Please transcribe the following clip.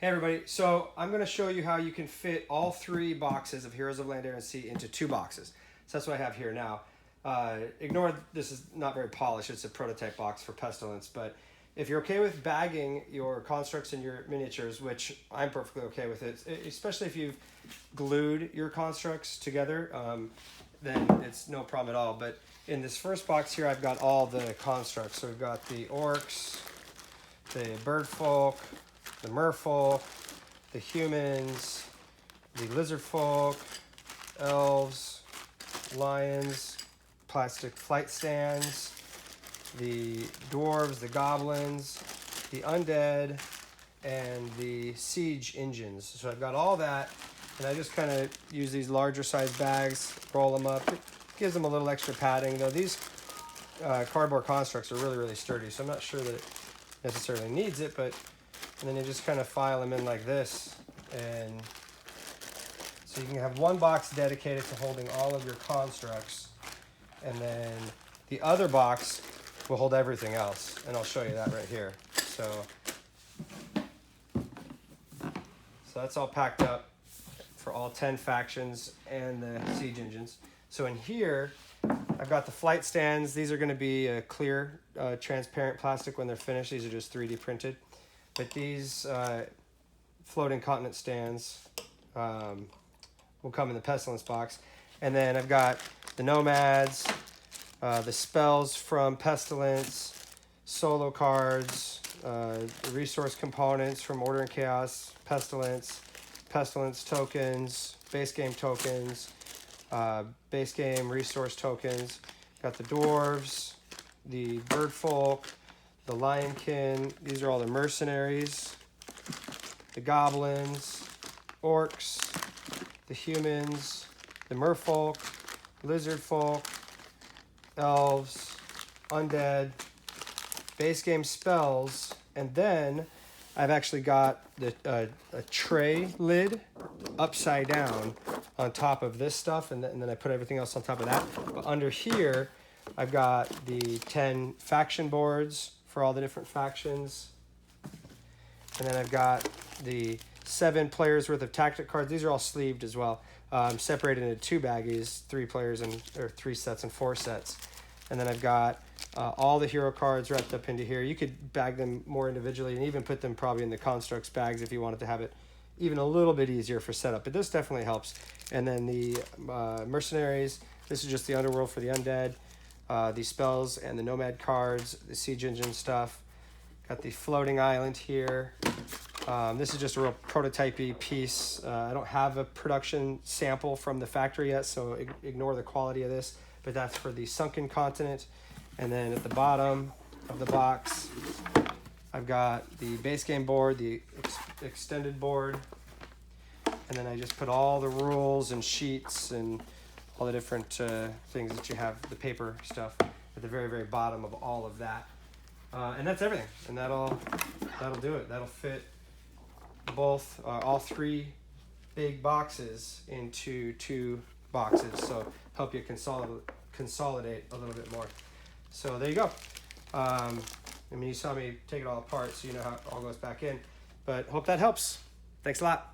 Hey everybody, so I'm going to show you how you can fit all three boxes of Heroes of Land, Air, and Sea into two boxes. So that's what I have here now. Ignore this is not very polished, it's a prototype box for Pestilence, but if you're okay with bagging your constructs and your miniatures, which I'm perfectly okay with it, especially if you've glued your constructs together, then it's no problem at all. But in this first box here, I've got all the constructs. So we've got the orcs, the bird folk, the merfolk, the humans, the lizard folk, elves, lions, plastic flight stands, the dwarves, the goblins, the undead, and the siege engines. So I've got all that, and I just kind of use these larger size bags, roll them up. It gives them a little extra padding, though these cardboard constructs are really, really sturdy, so I'm not sure that it necessarily needs it, but and then you just kind of file them in like this, and so you can have one box dedicated to holding all of your constructs, and then the other box will hold everything else, and I'll show you that right here. So that's all packed up for all 10 factions and the siege engines. So in here, I've got the flight stands. These are going to be a clear, transparent plastic when they're finished. These are just 3D printed. But these floating continent stands will come in the Pestilence box. And then I've got the nomads, the spells from Pestilence, solo cards, resource components from Order and Chaos, Pestilence, Pestilence tokens, base game tokens, base game resource tokens. Got the dwarves, the bird folk, the lionkin. These are all the mercenaries, the goblins, orcs, the humans, the merfolk, lizard folk, elves, undead, base game spells, and then I've actually got a tray lid upside down on top of this stuff, and then I put everything else on top of that. But under here, I've got the 10 faction boards for all the different factions, and then I've got the 7 players worth of tactic cards. These are all sleeved as well, separated into 2 baggies, 3 players or 3 sets and 4 sets. And then I've got all the hero cards wrapped up into here. You could bag them more individually and even put them probably in the constructs bags if you wanted to have it even a little bit easier for setup, but this definitely helps. And then the mercenaries, this is just the underworld for the undead, the spells and the nomad cards, the siege engine stuff. Got the floating island here. This is just a real prototypey piece. I don't have a production sample from the factory yet, so ignore the quality of this, but that's for the sunken continent. And then at the bottom of the box, I've got the base game board, the extended board, and then I just put all the rules and sheets and all the different things that you have, the paper stuff, at the very, very bottom of all of that. And that's everything, and that'll do it. That'll fit both, all 3 big boxes into 2 boxes, so help you consolidate a little bit more. So there you go. I mean, you saw me take it all apart, so you know how it all goes back in. But hope that helps. Thanks a lot.